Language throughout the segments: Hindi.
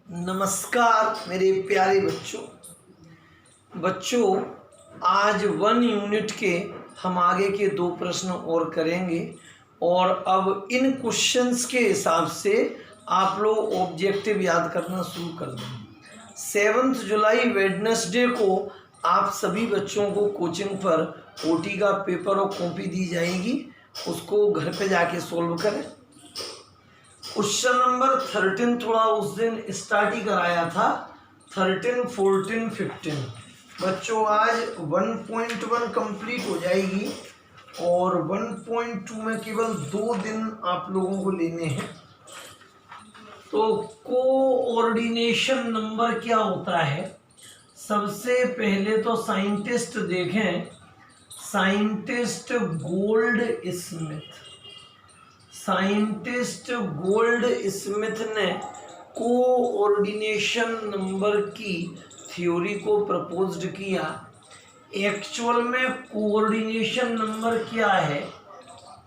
नमस्कार मेरे प्यारे बच्चों आज 1 यूनिट के हम आगे के 2 प्रश्न और करेंगे और अब इन क्वेश्चंस के हिसाब से आप लोग ऑब्जेक्टिव याद करना शुरू कर दें। 7 जुलाई वेडनेसडे को आप सभी बच्चों को कोचिंग पर ओटी का पेपर और कॉपी दी जाएगी, उसको घर पे जाके सोल्व करें। क्वेश्चन नंबर 13 थोड़ा उस दिन स्टार्ट ही कराया था। 13, 14, 15 बच्चों आज 1.1 कंप्लीट हो जाएगी और 1.2 में केवल 2 दिन आप लोगों को लेने हैं। तो कोऑर्डिनेशन नंबर क्या होता है? सबसे पहले तो साइंटिस्ट देखें, साइंटिस्ट गोल्ड स्मिथ ने कोऑर्डिनेशन नंबर की थ्योरी को प्रपोज्ड किया। एक्चुअल में कोऑर्डिनेशन नंबर क्या है?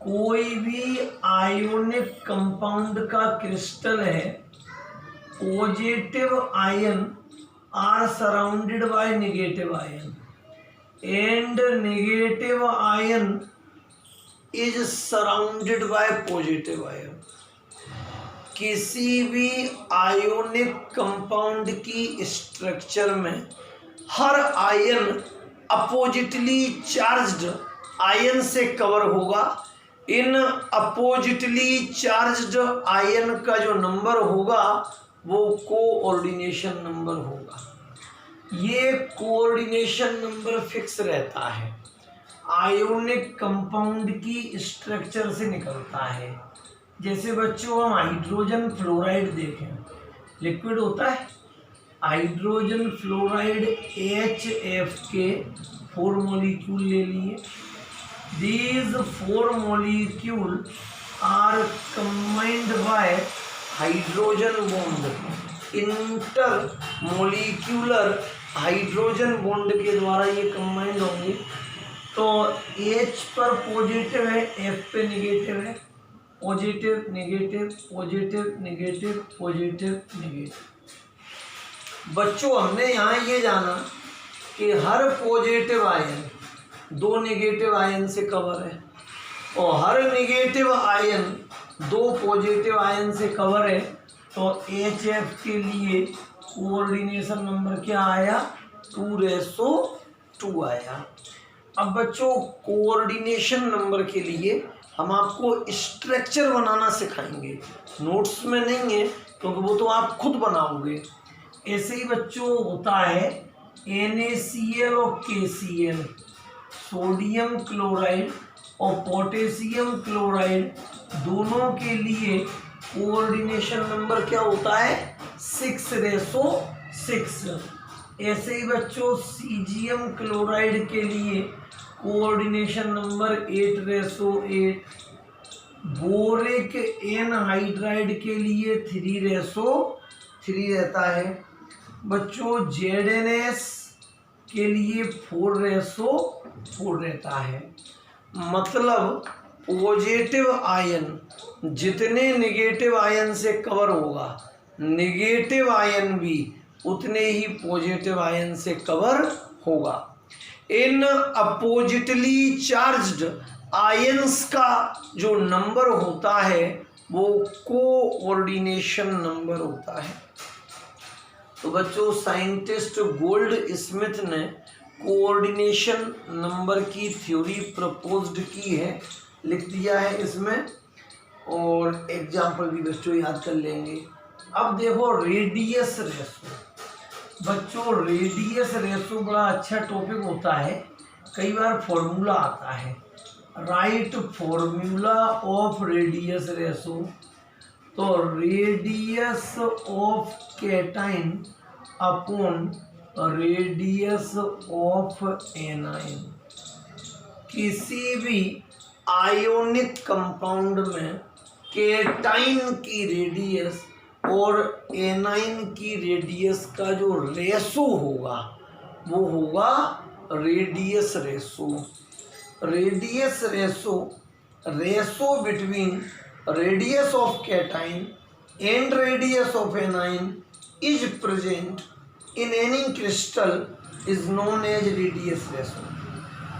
कोई भी आयोनिक कंपाउंड का क्रिस्टल है, positive ion are surrounded by negative ion and negative ion is surrounded by positive ion. किसी भी आयोनिक कंपाउंड की स्ट्रक्चर में हर आयन अपोजिटली चार्ज्ड आयन से कवर होगा। इन अपोजिटली चार्ज्ड आयन का जो नंबर होगा वो कोऑर्डिनेशन नंबर होगा। ये कोऑर्डिनेशन नंबर फिक्स रहता है, आयोनिक कंपाउंड की स्ट्रक्चर से निकलता है। जैसे बच्चों हम हाइड्रोजन फ्लोराइड देखें, लिक्विड होता है, हाइड्रोजन फ्लोराइड HF के 4 मॉलिक्यूल ले लिए। These 4 molecule are combined by hydrogen bond, intermolecular hydrogen bond के द्वारा ये कंबाइंड होंगे। तो H पर पॉजिटिव है, F पे नेगेटिव है, positive negative positive negative positive negative. बच्चों हमने यहाँ ये जाना कि हर पॉजिटिव आयन 2 नेगेटिव आयन से कवर है और हर नेगेटिव आयन 2 पॉजिटिव आयन से कवर है। तो HF के लिए कोऑर्डिनेशन नंबर क्या आया? 2:2 आया। अब बच्चों कोऑर्डिनेशन नंबर के लिए हम आपको स्ट्रक्चर बनाना सिखाएंगे, नोट्स में नहीं है क्योंकि वो तो आप खुद बनाओगे। ऐसे ही बच्चों होता है NaCl और KCl, सोडियम क्लोराइड और पोटेशियम क्लोराइड, दोनों के लिए कोऑर्डिनेशन नंबर क्या होता है? 6:6। ऐसे ही बच्चों सीजियम क्लोराइड के लिए कोऑर्डिनेशन नंबर 8:8, बोरिक एनहाइड्राइड के लिए 3:3 रहता है। बच्चों ZnS के लिए 4:4 रहता है। मतलब पॉजिटिव आयन जितने नेगेटिव आयन से कवर होगा, नेगेटिव आयन भी उतने ही पॉजिटिव आयन से कवर होगा। इन अपोजिटली चार्ज्ड आयंस का जो नंबर होता है वो कोऑर्डिनेशन नंबर होता है। तो बच्चों साइंटिस्ट गोल्ड स्मिथ ने कोऑर्डिनेशन नंबर की थ्योरी प्रपोज्ड की है, लिख दिया है इसमें, और एग्जाम्पल भी बच्चों याद कर लेंगे। अब देखो रेडियस रेशो। बच्चों रेडियस रेशो बड़ा अच्छा टॉपिक होता है, कई बार फॉर्मूला आता है, right formula of radius ratio. तो radius of cation upon radius of anion. किसी भी आयोनिक कंपाउंड में कैटाइन की रेडियस और एनाइन की रेडियस का जो रेशो होगा वो होगा radius ratio. Radius ratio between radius of cation and radius of anion is present in any crystal is known as radius ratio.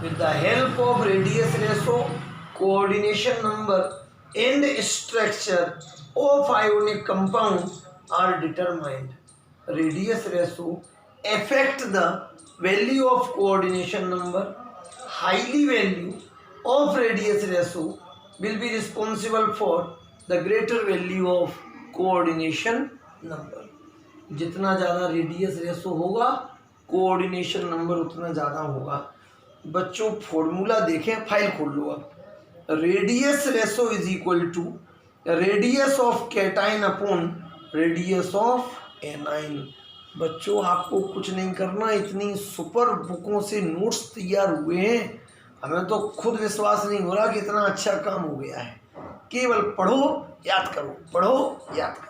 With the help of radius ratio, coordination number and structure of ionic compound are determined. Radius ratio affect the value of coordination number. Highly value of radius ratio will be responsible for the greater value of coordination number. जितना ज़्यादा रेडियस रेशो होगा कोऑर्डिनेशन नंबर उतना ज़्यादा होगा। बच्चों फॉर्मूला देखें, फाइल खोल लो अब। Radius ratio is equal to radius of cation upon radius of anion. बच्चों आपको कुछ नहीं करना, इतनी सुपर बुकों से नोट्स तैयार हुए हैं, हमें तो खुद विश्वास नहीं हो रहा कि इतना अच्छा काम हो गया है। केवल पढ़ो याद करो, पढ़ो याद करो।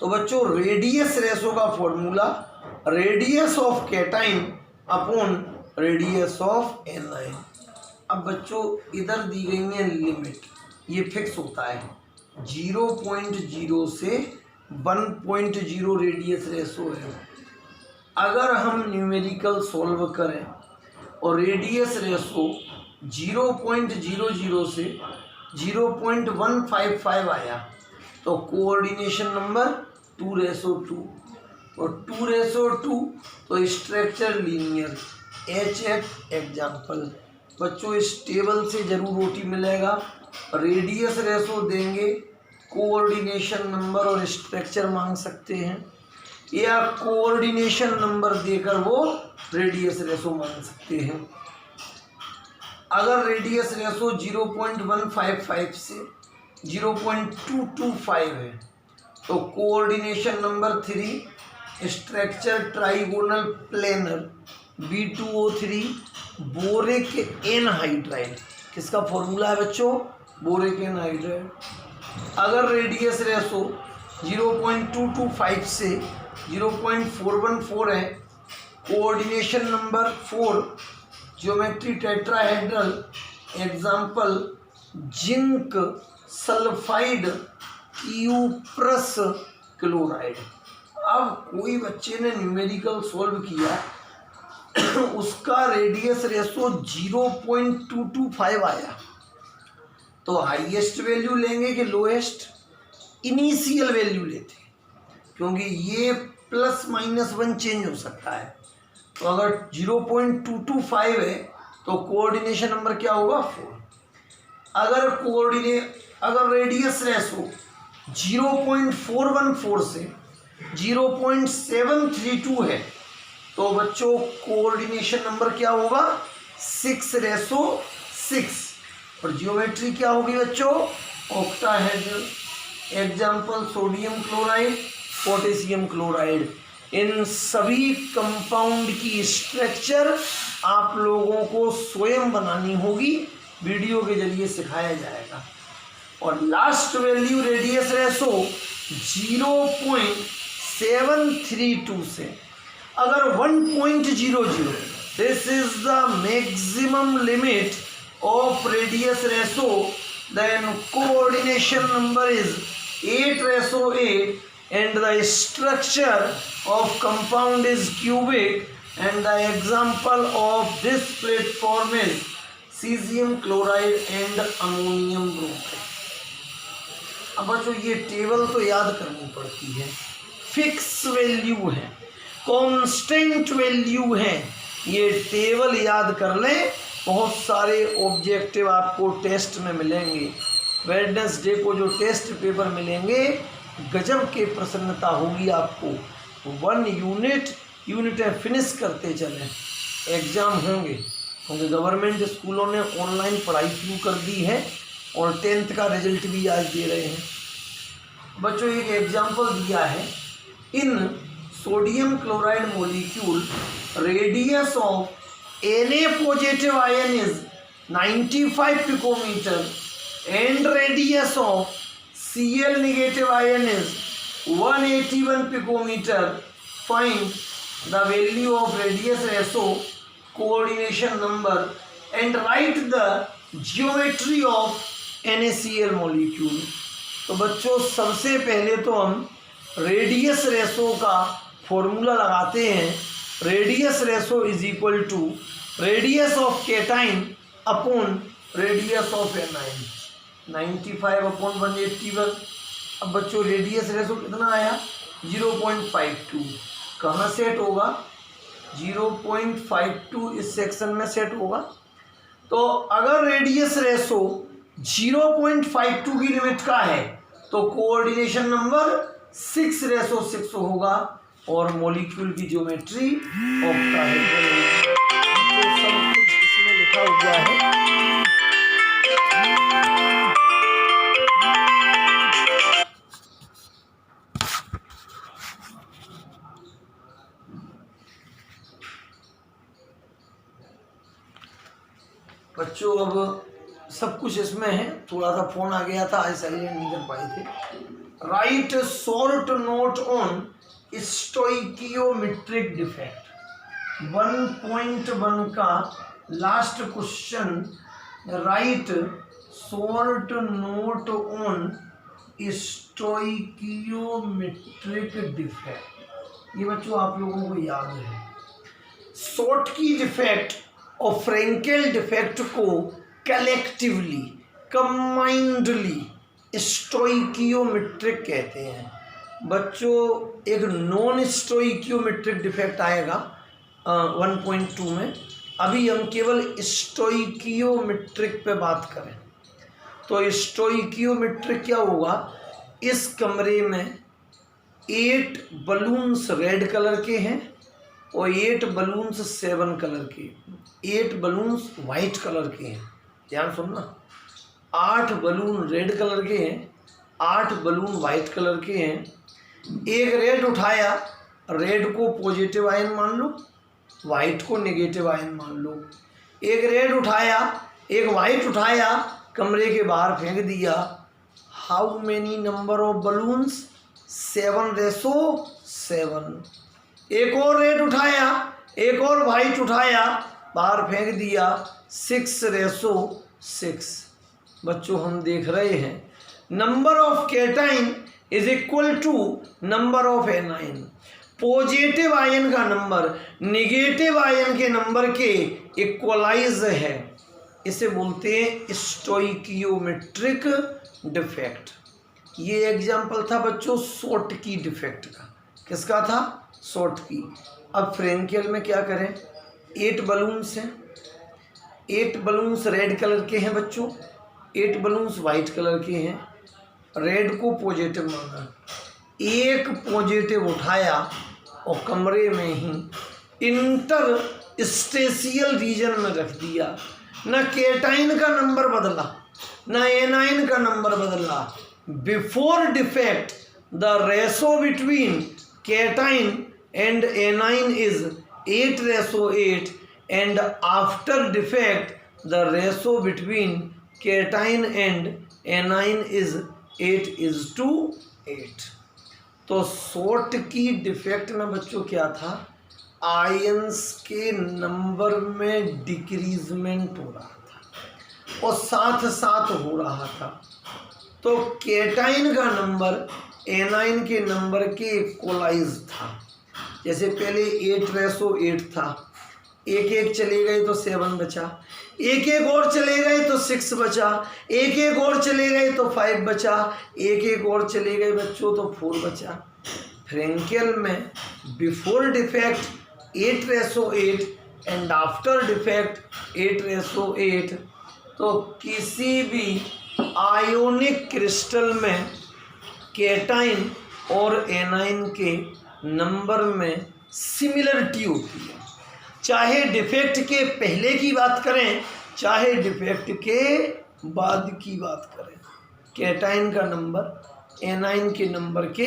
तो बच्चों रेडियस रेशो का formula radius of cation upon radius of A9. अब बच्चों इधर दी गई है लिमिट, ये फिक्स होता है 0.0 से 1.0 रेडियस रेशो है। अगर हम न्यूमेरिकल सॉल्व करें और रेडियस रेशो 0.00 से 0.155 आया तो कोऑर्डिनेशन नंबर 2:2 और 2:2 तो स्ट्रक्चर लीनियर HF एग्जाम्पल। बच्चों इस टेबल से जरूर ओटी मिलेगा। रेडियस रेशो देंगे, कोऑर्डिनेशन नंबर और स्ट्रक्चर मांग सकते हैं, या कोऑर्डिनेशन नंबर देकर वो रेडियस रेशो मांग सकते हैं। अगर रेडियस रेशो 0.155 से 0.225 है तो coordination number 3 structure trigonal planar B2O3 boric anhydride. किसका फॉर्मूला है बच्चों? Boric anhydride. अगर रेडियस रेशो 0.225 से 0.414 है, coordination number 4 geometry tetrahedral example zinc sulphide cuprous chloride. अब कोई बच्चे ने न्यूमेरिकल सॉल्व किया उसका रेडियस रेशो 0.225 आया तो हाईएस्ट वैल्यू लेंगे कि लोएस्ट? इनिशियल वैल्यू लेते क्योंकि ये +-1 चेंज हो सकता है। तो अगर 0.225 है तो कोऑर्डिनेशन नंबर क्या होगा? 4। अगर रेडियस रेशो 0.414 से 0.732 है तो बच्चों कोऑर्डिनेशन नंबर क्या होगा? 6:6। और जियोमेट्री क्या होगी बच्चों? Octahedral example sodium chloride, potassium chloride. इन सभी कंपाउंड की स्ट्रक्चर आप लोगों को स्वयं बनानी होगी, वीडियो के जरिए सिखाया जाएगा। और लास्ट वैल्यू रेडियस रेशो 0.732 से अगर 1.00, this is the maximum limit of radius ratio, then coordination number is 8:8 and the structure of compound is cubic and the example of this platform is cesium chloride and ammonium bromide। अब बच्चों ये टेबल तो याद करनी पड़ती है, फिक्स वैल्यू है, कांस्टेंट वैल्यू है, ये टेबल याद कर लें। बहुत सारे ऑब्जेक्टिव आपको टेस्ट में मिलेंगे। वेडनेसडे को जो टेस्ट पेपर मिलेंगे गजब के प्रसन्नता होगी आपको। 1 यूनिट फिनिश करते चलें, एग्ज़ाम होंगे क्योंकि गवर्नमेंट स्कूलों ने ऑनलाइन पढ़ाई शुरू कर दी है और 10th का रिजल्ट भी आज दे रहे हैं। बच्चों एक एग्जाम्पल दिया है, in sodium chloride molecule radius of Na positive ion is 95 picometre and radius of Cl negative ion is 181 picometer. Find the value of radius ratio, coordination number and write the geometry of NaCl molecule। तो बच्चों सबसे पहले तो हम रेडियस रेशो का फॉर्मूला लगाते हैं। Radius ratio is equal to radius of cation upon radius of anion, 95/181। अब बच्चों रेडियस रेशो कितना आया 0.52। कहाँ सेट होगा 0.52 इस सेक्शन में सेट होगा। तो अगर रेडियस रेशो 0.52 की लिमिट का है तो कोऑर्डिनेशन नंबर 6:6 होगा और मॉलिक्यूल की ज्योमेट्री ऑक्टाहेड्रल होगी। तो सब कुछ इसमें लिखा हुआ है। बच्चों अब सब कुछ इसमें है। थोड़ा सा फोन आ गया था, आज साइलेंट नहीं कर पाए थे। Right short note on stoichiometric defect 1.1 का last question. Right short note on stoichiometric defect. ये बच्चों आप लोगों को याद है, शॉर्ट की डिफेक्ट और फ्रेंकेल डिफेक्ट को कलेक्टिवली कंबाइंडली स्टोइकियोमेट्रिक कहते हैं। बच्चों एक नॉन स्टोइकियोमेट्रिक डिफेक्ट आएगा 1.2 में। अभी हम केवल स्टोइकियोमेट्रिक पे बात करें तो स्टोइकियोमेट्रिक क्या होगा, इस कमरे में 8 बलून्स रेड कलर के हैं और 8 बलून्स 7 कलर के, 8 बलून्स वाइट कलर के हैं। ध्यान सुनना, 8 बलून रेड कलर के हैं, 8 बलून वाइट कलर के हैं। एक रेड उठाया, रेड को पॉजिटिव आयन मान लो, वाइट को नेगेटिव आयन मान लो। एक रेड उठाया, एक वाइट उठाया, कमरे के बाहर फेंक दिया। How many number of balloons 7:7। एक और रेड उठाया, एक और वाइट उठाया, बाहर फेंक दिया 6:6। बच्चों हम देख रहे हैं number of cation is equal to number of anion. Positive ion का नंबर निगेटिव आयन के नंबर के इक्वलाइज है। इसे बोलते हैं स्टोइकियोमेट्रिक डिफेक्ट। ये एग्जाम्पल था बच्चों शॉर्ट की डिफेक्ट का। किसका था? शॉर्ट की। अब फ्रेंकेल में क्या करें, 8 बलून्स हैं, 8 बलून्स रेड कलर के हैं बच्चों, 8 बलून्स वाइट कलर के हैं। रेड को पॉजिटिव माना, एक पॉजिटिव उठाया और कमरे में ही इंटरस्टेशियल रीजन में रख दिया। ना केटाइन का नंबर बदला, ना एनाइन का नंबर बदला। Before defect the ratio between cation and anion is 8:8 and after defect the ratio between cation and anion is 8:8। तो शॉर्ट की डिफेक्ट में बच्चों क्या था, आयंस के नंबर में डिक्रीजमेंट हो रहा था और साथ साथ हो रहा था। तो केटाइन का नंबर एनाइन के नंबर के इक्वलाइज था। जैसे पहले 8:8 था, एक एक चले गए तो 7 बचा, एक एक और चले गए तो 6 बचा, एक एक और चले गए तो 5 बचा, एक एक और चले गए बच्चों तो 4 बचा। फ्रेंकेल में before defect 8:8 and after defect 8:8। तो किसी भी आयोनिक क्रिस्टल में केटाइन और एनाइन के नंबर में सिमिलरिटी होती है, चाहे डिफेक्ट के पहले की बात करें चाहे डिफेक्ट के बाद की बात करें। केटाइन का नंबर एनाइन के नंबर के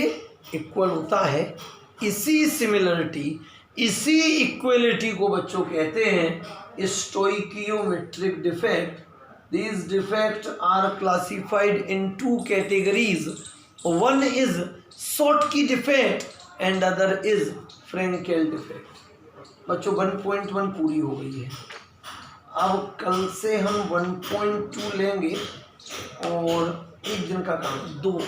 इक्वल होता है। इसी सिमिलरिटी, इसी इक्वलिटी को बच्चों कहते हैं stoichiometric defect. These defects are classified in 2 categories. One is Schottky defect and other is Frenkel defect। बच्चों 1.1 पूरी हो गई है। अब कल से हम 1.2 लेंगे और एक दिन का काम, 2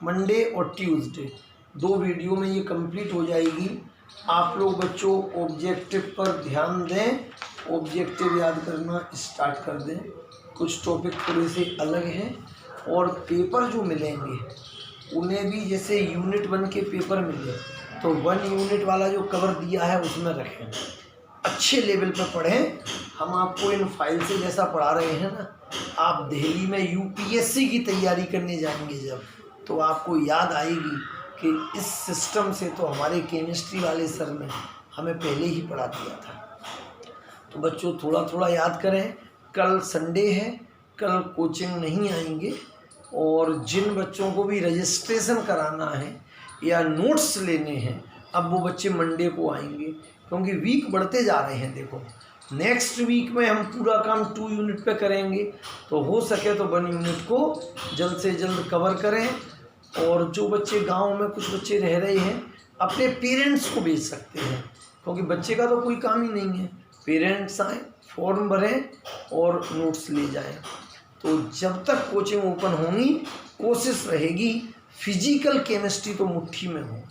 मंडे और ट्यूसडे 2 वीडियो में ये कंप्लीट हो जाएगी। आप लोग बच्चों ऑब्जेक्टिव पर ध्यान दें, ऑब्जेक्टिव याद करना स्टार्ट कर दें। कुछ टॉपिक थोड़े से अलग हैं और पेपर जो मिलेंगे उन्हें भी जैसे यूनिट 1 के पेपर मिले तो 1 यूनिट वाला जो कवर दिया है उसमें रखें, अच्छे लेवल पर पढ़ें। हम आपको इन फाइल से जैसा पढ़ा रहे हैं ना, आप दिल्ली में यूपीएससी की तैयारी करने जाएंगे जब, तो आपको याद आएगी कि इस सिस्टम से तो हमारे केमिस्ट्री वाले सर ने हमें पहले ही पढ़ा दिया था। तो बच्चों थोड़ा थोड़ा याद करें। कल संडे है, कल कोचिंग नहीं आएंगे, और जिन बच्चों को भी रजिस्ट्रेशन कराना है या नोट्स लेने हैं अब वो बच्चे मंडे को आएंगे, क्योंकि वीक बढ़ते जा रहे हैं। देखो नेक्स्ट वीक में हम पूरा काम 2 यूनिट पे करेंगे, तो हो सके तो 1 यूनिट को जल्द से जल्द कवर करें। और जो बच्चे गांव में कुछ बच्चे रह रहे हैं अपने पेरेंट्स को भेज सकते हैं, क्योंकि बच्चे का तो कोई काम ही नहीं है। पेरेंट्स आएँ, फॉर्म भरें और नोट्स ले जाएं। तो जब तक कोचिंग ओपन होंगी कोशिश रहेगी फिजिकल केमिस्ट्री तो मुट्ठी में हो,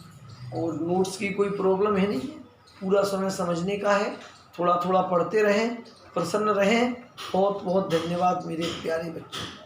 और नोट्स की कोई प्रॉब्लम है नहीं, पूरा समय समझने का है। थोड़ा थोड़ा पढ़ते रहें, प्रसन्न रहें। बहुत बहुत धन्यवाद मेरे प्यारे बच्चों।